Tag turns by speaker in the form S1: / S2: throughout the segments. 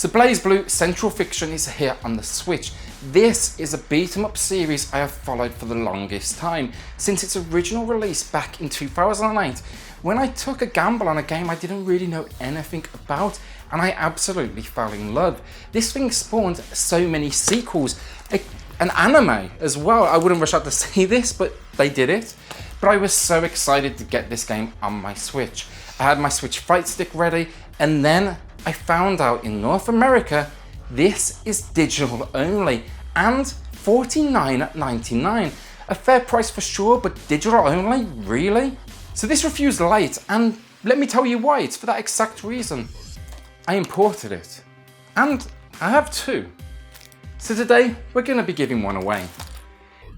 S1: So Blazblue Centralfiction is here on the Switch. This is a beat 'em up series I have followed for the longest time, since its original release back in 2008, when I took a gamble on a game I didn't really know anything about, and I absolutely fell in love. This thing spawned so many sequels, an anime as well. I wouldn't rush out to see this, but they did it. But I was so excited to get this game on my Switch. I had my Switch Fight Stick ready, and then I found out in North America, this is digital only and $49.99. A fair price for sure, but digital only? Really? So this refused late, and let me tell you why. It's for that exact reason. I imported it. And I have two. So today, we're going to be giving one away.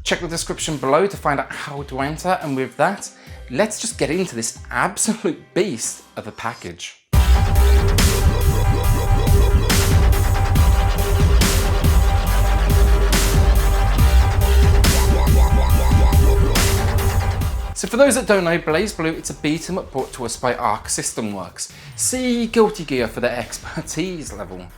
S1: Check the description below to find out how to enter, and with that, let's just get into this absolute beast of a package. So for those that don't know, Blazblue, it's a beat 'em up brought to us by Arc System Works. See Guilty Gear for their expertise level.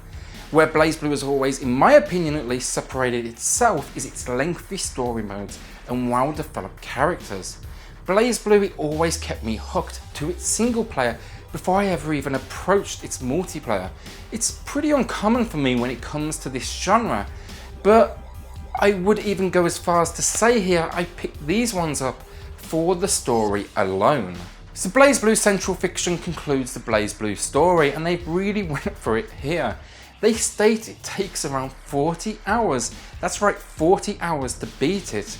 S1: Where Blazblue has always, in my opinion at least, separated itself is its lengthy story modes and well developed characters. Blazblue, it always kept me hooked to its single player before I ever even approached its multiplayer. It's pretty uncommon for me when it comes to this genre, but I would even go as far as to say here I picked these ones up for the story alone. So Blazblue Centralfiction concludes the Blazblue story, and they really went for it here. They state it takes around 40 hours. That's right, 40 hours to beat it.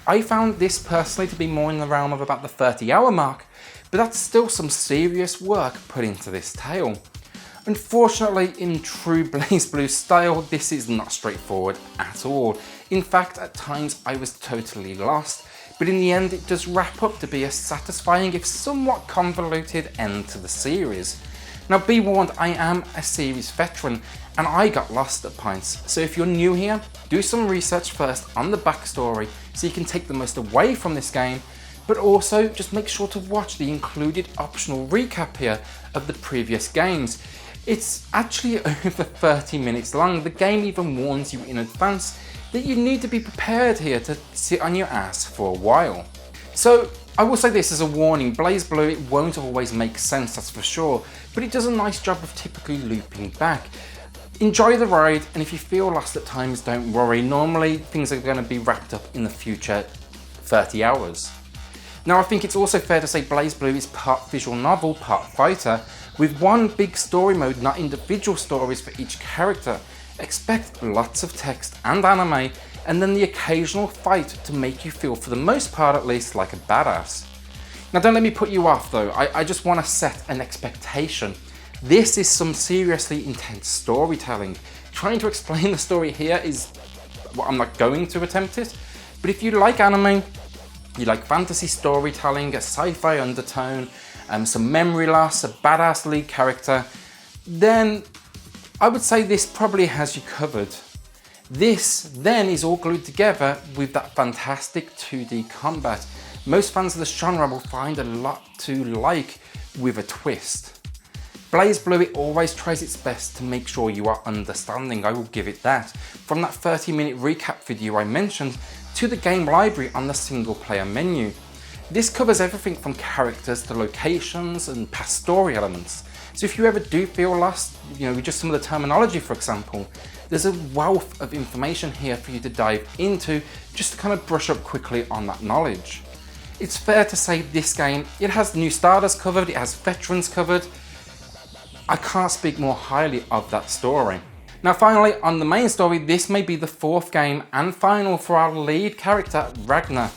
S1: I found this personally to be more in the realm of about the 30-hour mark, but that's still some serious work put into this tale. Unfortunately, in true Blazblue style, this is not straightforward at all. In fact, at times I was totally lost, but in the end it does wrap up to be a satisfying if somewhat convoluted end to the series. Now be warned, I am a series veteran and I got lost at points, so if you're new here, do some research first on the backstory so you can take the most away from this game, but also just make sure to watch the included optional recap here of the previous games. It's actually over 30 minutes long. The game even warns you in advance that you need to be prepared here to sit on your ass for a while. So I will say this as a warning, Blazblue, it won't always make sense, that's for sure, but it does a nice job of typically looping back. Enjoy the ride, and if you feel lost at times, don't worry. Normally things are going to be wrapped up in the future 30 hours. Now I think it's also fair to say Blazblue is part visual novel, part fighter, with one big story mode, not individual stories for each character. Expect lots of text and anime, and then the occasional fight to make you feel, for the most part at least, like a badass. Now don't let me put you off though, I just want to set an expectation. This is some seriously intense storytelling. Trying to explain the story here is, well, I'm not going to attempt it, but if you like anime, you like fantasy storytelling, a sci-fi undertone, some memory loss, a badass lead character, then I would say this probably has you covered. This then is all glued together with that fantastic 2D combat. Most fans of the genre will find a lot to like with a twist. Blazblue, it always tries its best to make sure you are understanding, I will give it that. From that 30-minute recap video I mentioned, to the game library on the single player menu. This covers everything from characters to locations and past story elements. So if you ever do feel lost, with just some of the terminology for example, there's a wealth of information here for you to dive into, just to kind of brush up quickly on that knowledge. It's fair to say this game, it has new starters covered, it has veterans covered. I can't speak more highly of that story. Now finally, on the main story, this may be the fourth game and final for our lead character, Ragnar,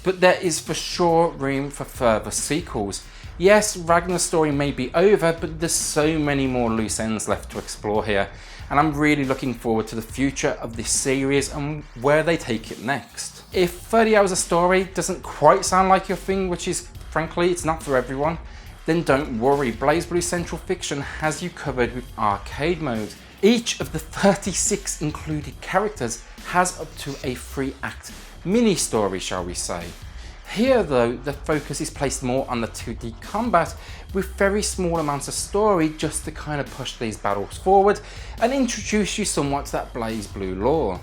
S1: but there is for sure room for further sequels. Yes, Ragnar's story may be over, but there's so many more loose ends left to explore here, and I'm really looking forward to the future of this series and where they take it next. If 30 hours of story doesn't quite sound like your thing, which is frankly, it's not for everyone, then don't worry, Blazblue Centralfiction has you covered with arcade mode. Each of the 36 included characters has up to a 3-act mini story, shall we say. Here though, the focus is placed more on the 2D combat with very small amounts of story just to kind of push these battles forward and introduce you somewhat to that Blazblue lore.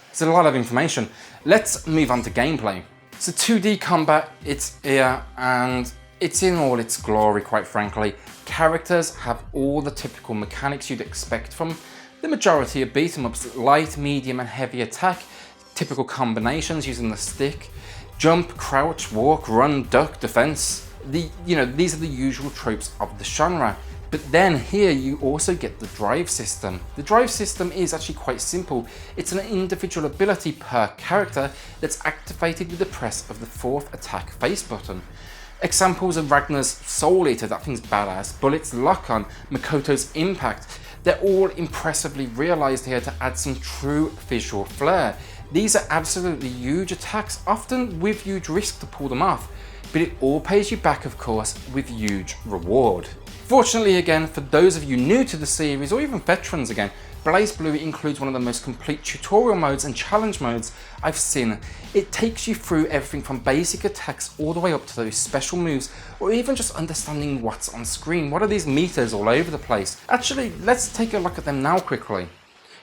S1: It's a lot of information. Let's move on to gameplay. So 2D combat, it's here and it's in all its glory, quite frankly. Characters have all the typical mechanics you'd expect from the majority of beat 'em ups: light, medium and heavy attack, typical combinations using the stick, jump, crouch, walk, run, duck, defense. These are the usual tropes of the genre. But then here you also get the drive system. The drive system is actually quite simple. It's an individual ability per character that's activated with the press of the 4th attack face button. Examples of Ragnar's Soul Eater, that thing's badass, Bullet's Lock-On, Makoto's Impact. They're all impressively realised here to add some true visual flair. These are absolutely huge attacks, often with huge risk to pull them off, but it all pays you back, of course, with huge reward. Fortunately again, for those of you new to the series, or even veterans again, Blazblue includes one of the most complete tutorial modes and challenge modes I've seen. It takes you through everything from basic attacks all the way up to those special moves, or even just understanding what's on screen. What are these meters all over the place? Actually, let's take a look at them now quickly.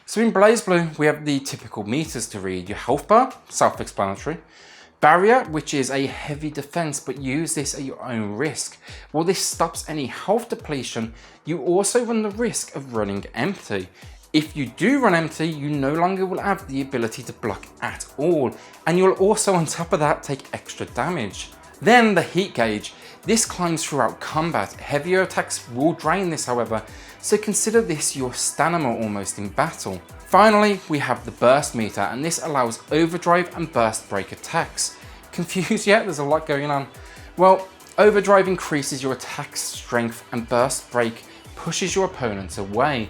S1: So in Blazblue, we have the typical meters to read. Your health bar, self-explanatory. Barrier, which is a heavy defense, but use this at your own risk. While this stops any health depletion, you also run the risk of running empty. If you do run empty, you no longer will have the ability to block at all, and you'll also on top of that take extra damage. Then the heat gauge. This climbs throughout combat. Heavier attacks will drain this, however, so consider this your stamina almost in battle. Finally, we have the burst meter, and this allows overdrive and burst break attacks. Confused yet? There's a lot going on. Well, overdrive increases your attack strength and burst break pushes your opponents away.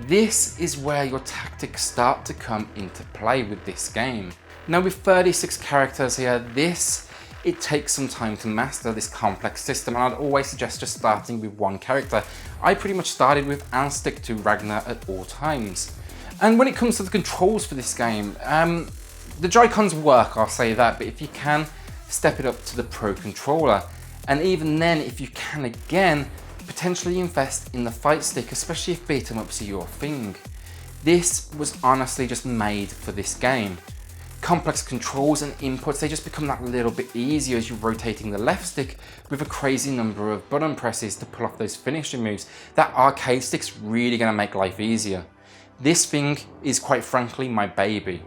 S1: This is where your tactics start to come into play with this game. Now with 36 characters here, it takes some time to master this complex system, and I'd always suggest just starting with one character. I pretty much started with and stick to Ragnar at all times. And when it comes to the controls for this game, the Joy-Cons work, I'll say that, but if you can, step it up to the Pro Controller. And even then, if you can again, potentially invest in the fight stick, especially if beat 'em ups are your thing. This was honestly just made for this game. Complex controls and inputs, they just become that little bit easier as you're rotating the left stick with a crazy number of button presses to pull off those finishing moves. That arcade stick's really going to make life easier. This thing is quite frankly my baby.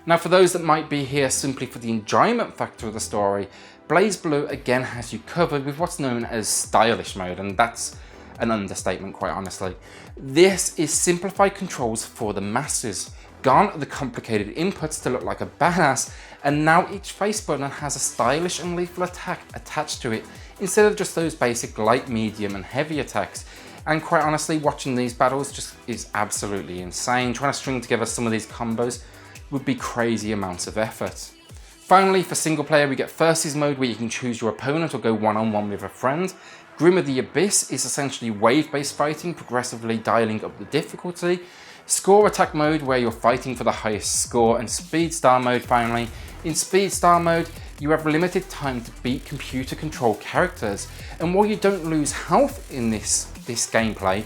S1: Now for those that might be here simply for the enjoyment factor of the story, Blazblue again has you covered with what's known as stylish mode, and that's an understatement quite honestly. This is simplified controls for the masses. Gone are the complicated inputs to look like a badass, and now each face button has a stylish and lethal attack attached to it instead of just those basic light, medium and heavy attacks. And quite honestly, watching these battles just is absolutely insane. Trying to string together some of these combos would be crazy amounts of effort. Finally, for single player, we get Versus mode where you can choose your opponent or go one-on-one with a friend. Grim of the Abyss is essentially wave-based fighting, progressively dialing up the difficulty. Score attack mode where you're fighting for the highest score, and Speed Star mode finally. In Speed Star mode, you have limited time to beat computer controlled characters, and while you don't lose health in this gameplay,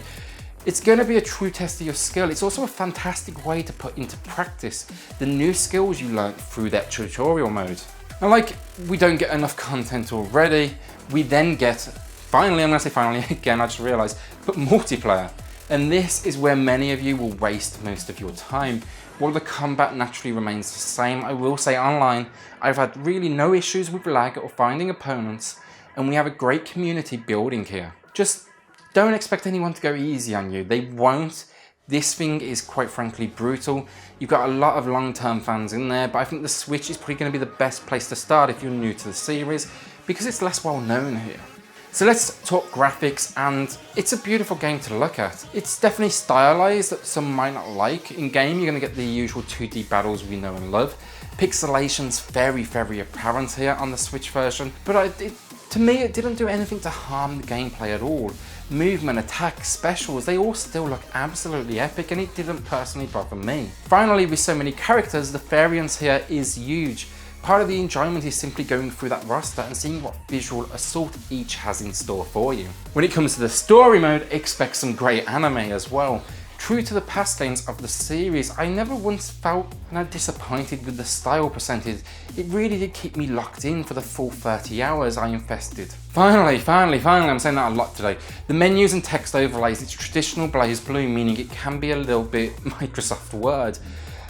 S1: it's going to be a true test of your skill. It's also a fantastic way to put into practice the new skills you learnt through that tutorial mode. And like we don't get enough content already, we then get, finally, I'm going to say finally again, I just realised, but multiplayer. And this is where many of you will waste most of your time. While the combat naturally remains the same, I will say online, I've had really no issues with lag or finding opponents, and we have a great community building here. Just don't expect anyone to go easy on you. They won't. This thing is quite frankly brutal. You've got a lot of long-term fans in there, but I think the Switch is probably going to be the best place to start if you're new to the series, because it's less well known here. So let's talk graphics, and it's a beautiful game to look at. It's definitely stylized that some might not like. In game, you're going to get the usual 2D battles we know and love. Pixelation's very, very apparent here on the Switch version, but to me, it didn't do anything to harm the gameplay at all. Movement, attacks, specials, they all still look absolutely epic, and it didn't personally bother me. Finally, with so many characters, the variance here is huge. Part of the enjoyment is simply going through that roster and seeing what visual assault each has in store for you. When it comes to the story mode, expect some great anime as well. True to the past games of the series, I never once felt disappointed with the style presented. It really did keep me locked in for the full 30 hours I invested. Finally, I'm saying that a lot today. The menus and text overlays, it's traditional Blazblue, meaning it can be a little bit Microsoft Word.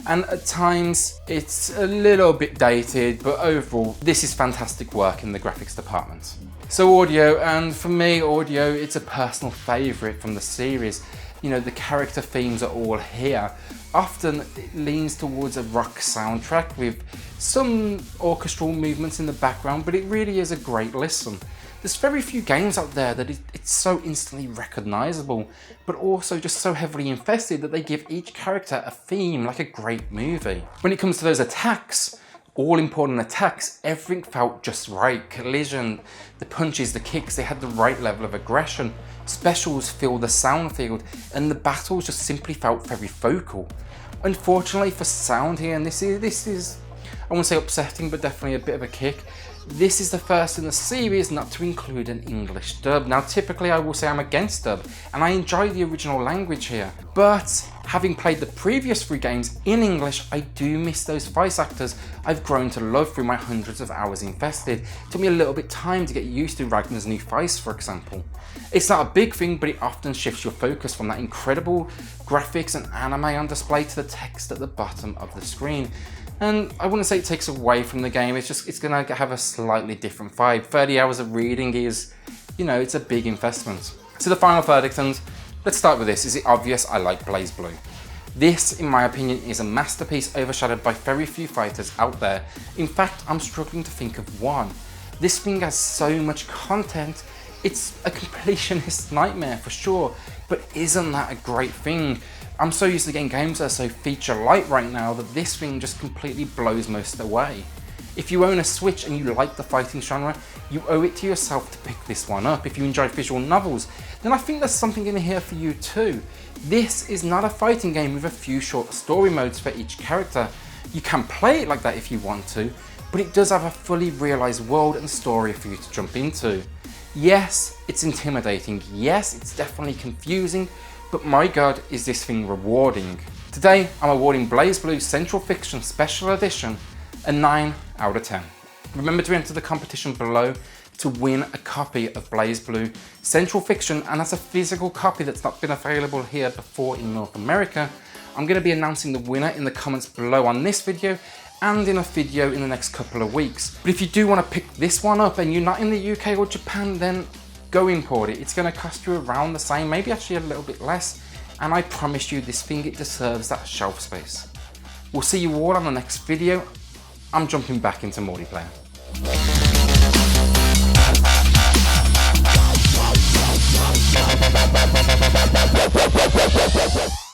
S1: And at times it's a little bit dated, but overall this is fantastic work in the graphics department. So audio, and for me audio, it's a personal favourite from the series. You know, the character themes are all here. Often it leans towards a rock soundtrack with some orchestral movements in the background, but it really is a great listen. There's very few games out there that it's so instantly recognisable, but also just so heavily infested that they give each character a theme like a great movie. When it comes to those attacks, all important attacks, everything felt just right. Collision, the punches, the kicks, they had the right level of aggression. Specials filled the sound field, and the battles just simply felt very vocal. Unfortunately for sound here, and this is I won't say upsetting, but definitely a bit of a kick. This is the first in the series not to include an English dub. Now typically I will say I'm against dub, and I enjoy the original language here, but having played the previous 3 games in English, I do miss those voice actors I've grown to love through my hundreds of hours invested. It took me a little bit time to get used to Ragnar's new voice, for example. It's not a big thing, but it often shifts your focus from that incredible graphics and anime on display to the text at the bottom of the screen. And I wouldn't say it takes away from the game, it's gonna have a slightly different vibe. 30 hours of reading is, it's a big investment. So the final verdict, and let's start with this. Is it obvious I like Blazblue? This, in my opinion, is a masterpiece overshadowed by very few fighters out there. In fact, I'm struggling to think of one. This thing has so much content, it's a completionist nightmare for sure, but isn't that a great thing? I'm so used to getting games that are so feature light right now that this thing just completely blows most away. If you own a Switch and you like the fighting genre, you owe it to yourself to pick this one up. If you enjoy visual novels, then I think there's something in here for you too. This is not a fighting game with a few short story modes for each character. You can play it like that if you want to, but it does have a fully realised world and story for you to jump into. Yes, it's intimidating. Yes, it's definitely confusing, but my god, is this thing rewarding. Today, I'm awarding Blazblue Centralfiction Special Edition a 9 out of 10. Remember to enter the competition below to win a copy of Blazblue Centralfiction, and as a physical copy that's not been available here before in North America, I'm going to be announcing the winner in the comments below on this video and in a video in the next couple of weeks. But if you do want to pick this one up and you're not in the UK or Japan, then go import it. It's going to cost you around the same, maybe actually a little bit less, and I promise you this thing, it deserves that shelf space. We'll see you all on the next video. I'm jumping back into multiplayer.